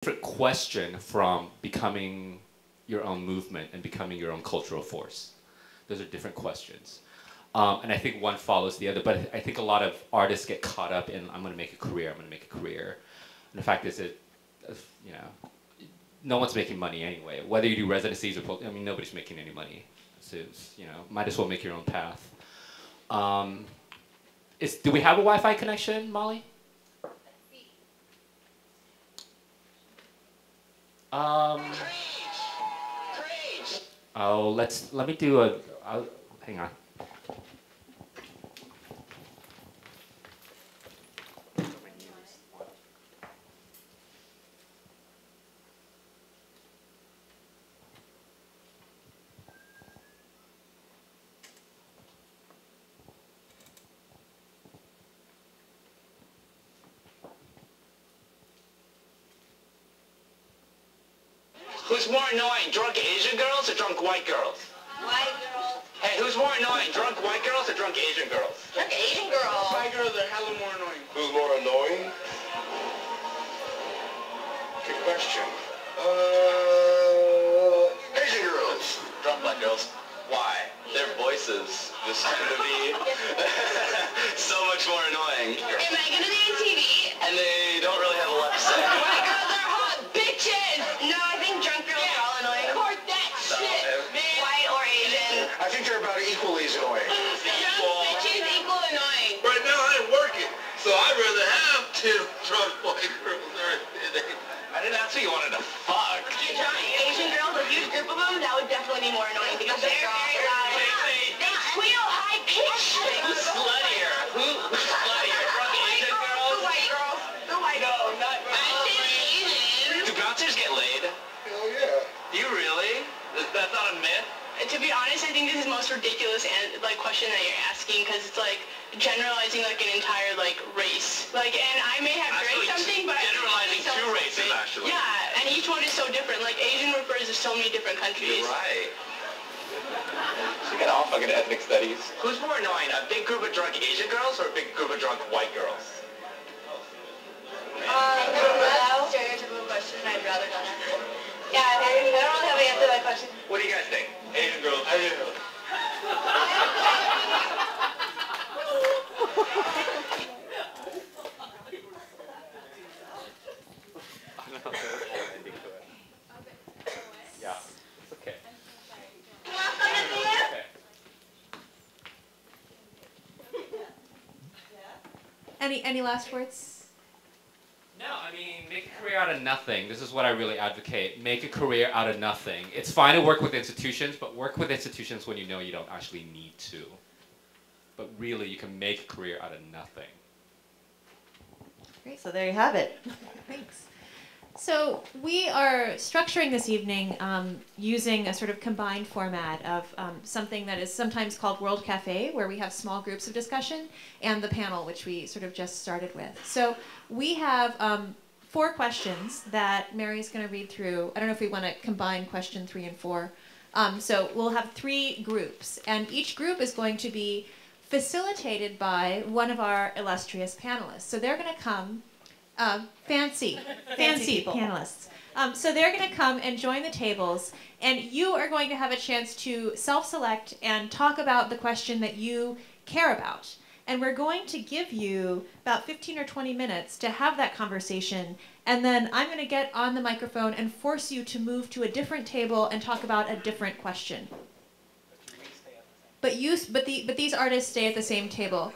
different question from becoming your own movement and becoming your own cultural force. Those are different questions. And I think one follows the other, but I think a lot of artists get caught up in, I'm going to make a career, I'm going to make a career. And the fact is that, you know, no one's making money anyway. Whether you do residencies or, I mean, nobody's making any money. So, you know, might as well make your own path. Do we have a Wi-Fi connection, Molly? Oh, let me do hang on. Who's more annoying, drunk Asian girls or drunk white girls? White girls. Hey, who's more annoying, drunk white girls or drunk Asian girls? Drunk Asian girls. White girls are hella more annoying. Who's more annoying? Good question. Asian girls. Drunk black girls. Why? Their voices just seem to be so much more annoying. Am I gonna be on TV? And they don't really have a lot to say. White girls are hot bitches! No, I think drunk girls are all annoying. Court that shit, man. White or Asian. I think they're about equally as annoying. Drunk bitches equal annoying. Right now I'm working, so I'd rather have two drunk white girls or I didn't ask who you wanted to fuck. Drunk Asian girls, a huge group of them, that would definitely be more annoying because they're very loud. They squeal high pitched. Who's sluttier? Who's sluttier? Drunk Asian girls? The white girls. The white girls. No, not Asian. Do bouncers get laid? Hell yeah. Do you really? That's not a myth? To be honest, I think this is the most ridiculous question that you're asking because it's like generalizing like an entire like race. Like, and I may have Actually, drank something, but generalizing I think it's two so races, specific. actually. Yeah, and each one is so different. Like Asian refers to so many different countries. You're right. So you got all fucking ethnic studies. Who's more annoying, a big group of drunk Asian girls or a big group of drunk white girls? That's a stereotypical question. I'd rather not answer. Yeah, I don't really have an answer to that question. What do you guys think? Asian girls. Asian girls. Yeah, it's okay. Any last words? No, I mean, make a career out of nothing. This is what I really advocate. Make a career out of nothing. It's fine to work with institutions, but work with institutions when you know you don't actually need to. But really, you can make a career out of nothing. Great, so there you have it. Thanks. So we are structuring this evening using a sort of combined format of something that is sometimes called World Cafe, where we have small groups of discussion, and the panel, which we sort of just started with. So we have 4 questions that Mary's going to read through. I don't know if we want to combine question 3 and 4. So we'll have 3 groups, and each group is going to be facilitated by one of our illustrious panelists. So they're going to come, fancy panelists. So they're going to come and join the tables, and you are going to have a chance to self-select and talk about the question that you care about. And we're going to give you about 15 or 20 minutes to have that conversation, and then I'm going to get on the microphone and force you to move to a different table and talk about a different question. But these artists stay at the same table,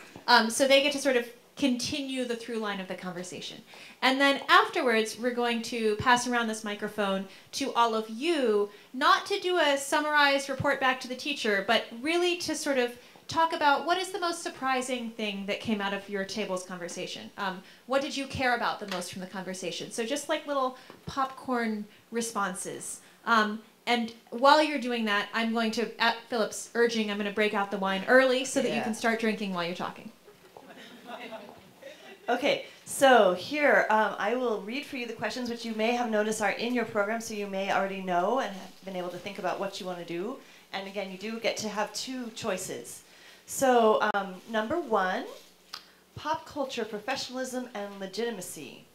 so they get to sort of continue the through line of the conversation. And then afterwards, we're going to pass around this microphone to all of you, not to do a summarized report back to the teacher, but really to sort of talk about what is the most surprising thing that came out of your table's conversation. What did you care about the most from the conversation? So just like little popcorn responses. And while you're doing that, I'm going to, at Philip's urging, I'm going to break out the wine early so that you can start drinking while you're talking. Okay, so here I will read for you the questions, which you may have noticed are in your program, so you may already know and have been able to think about what you want to do. And again, you do get to have 2 choices. So number 1, pop culture, professionalism, and legitimacy.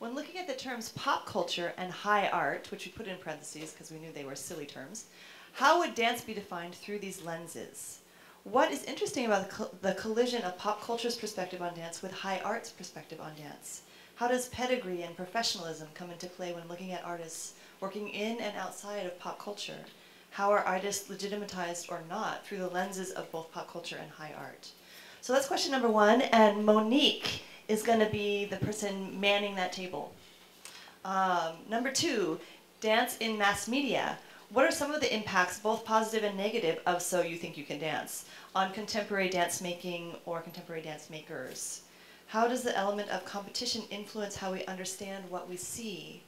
When looking at the terms pop culture and high art, which we put in parentheses because we knew they were silly terms, how would dance be defined through these lenses? What is interesting about the collision of pop culture's perspective on dance with high art's perspective on dance? How does pedigree and professionalism come into play when looking at artists working in and outside of pop culture? How are artists legitimatized or not through the lenses of both pop culture and high art? So that's question number one, and Monique is going to be the person manning that table. Number two, dance in mass media. What are some of the impacts, both positive and negative, of So You Think You Can Dance on contemporary dance making or contemporary dance makers? How does the element of competition influence how we understand what we see?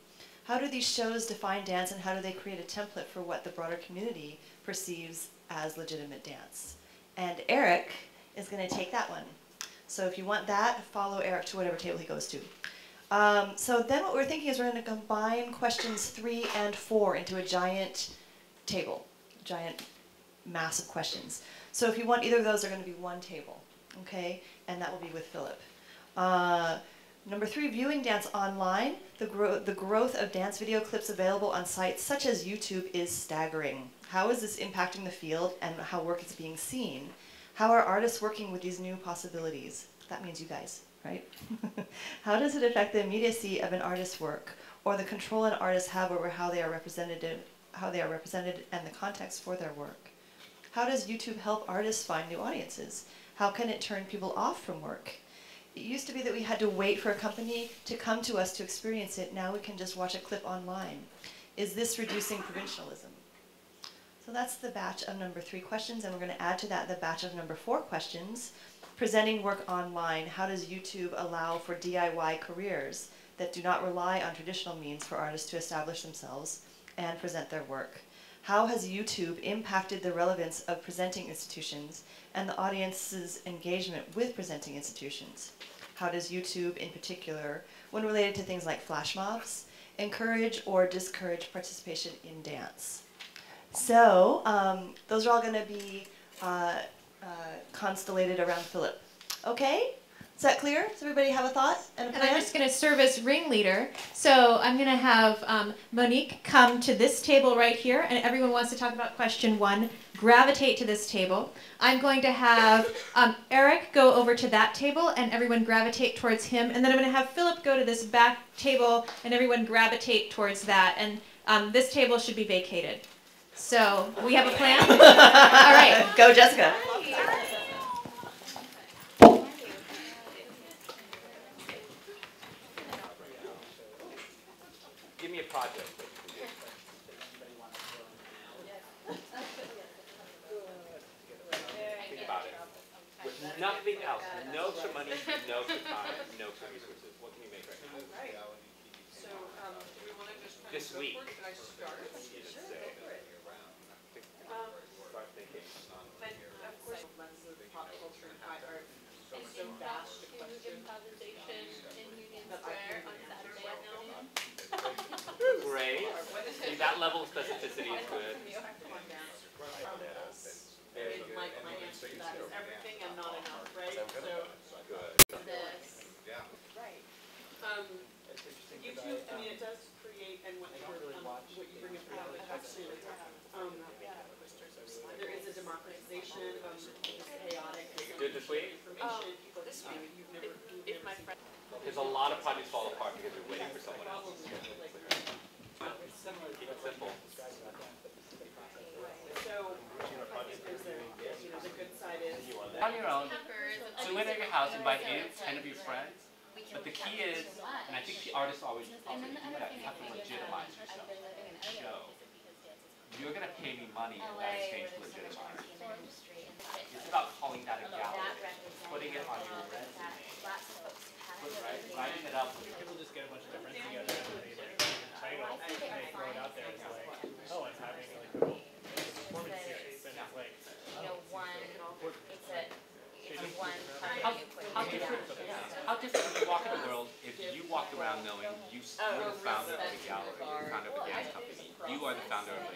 How do these shows define dance, and how do they create a template for what the broader community perceives as legitimate dance? And Eric is going to take that one. So if you want that, follow Eric to whatever table he goes to. So then what we're thinking is we're going to combine questions 3 and 4 into a giant table, giant mass of questions. So if you want either of those, they're going to be one table, okay? And that will be with Phillip. Number 3, viewing dance online. The growth of dance video clips available on sites such as YouTube is staggering. How is this impacting the field and how work is being seen? How are artists working with these new possibilities? That means you guys, right? How does it affect the immediacy of an artist's work, or the control an artist have over how they are represented and the context for their work? How does YouTube help artists find new audiences? How can it turn people off from work? It used to be that we had to wait for a company to come to us to experience it. Now we can just watch a clip online. Is this reducing provincialism? So that's the batch of number 3 questions, and we're going to add to that the batch of number 4 questions. Presenting work online. How does YouTube allow for DIY careers that do not rely on traditional means for artists to establish themselves and present their work? How has YouTube impacted the relevance of presenting institutions and the audience's engagement with presenting institutions? How does YouTube, in particular, when related to things like flash mobs, encourage or discourage participation in dance? So those are all going to be constellated around Phillip. Okay? Is that clear? Does everybody have a thought and a plan? And I'm just going to serve as ringleader. So I'm going to have Monique come to this table right here, and everyone wants to talk about question 1. Gravitate to this table. I'm going to have Eric go over to that table, and everyone gravitate towards him. And then I'm going to have Phillip go to this back table, and everyone gravitate towards that. And this table should be vacated. So we have a plan? All right. Go, Jessica. Give me a project. Think about it. With nothing else, no for money, no for time, no for resources. What can you make right now? So, do we want to just kind This of go week. for it? Can I start? Start thinking. But of course, lenses of pop culture and high art is so vast a question that I can Great. See, that level of specificity is good. like my answer to that is everything and not enough, right? So Good. this, right? YouTube, I mean, it does create, and what you bring up, absolutely. There is a democratization of this chaotic Good this week? information. You've never, There's a lot of projects fall apart because you're waiting for someone else. Keep it simple. So, I think there's the good side is. On your own, do it at your house, invite 8 or 10 of your friends. But the key is, and I think the artists always do that, you have to legitimize yourself. Show. You're going to pay me money in that exchange to legitimize. It's about calling that a gallery, putting it on your resume, writing it up. People just get a bunch of different together and they like title and they throw it out there. It's like, oh, I'm having like a performance series, and it's like, How different would you walk in the world if you walked around knowing you're the founder of a gallery, you're the founder of a dance company, you are the founder of a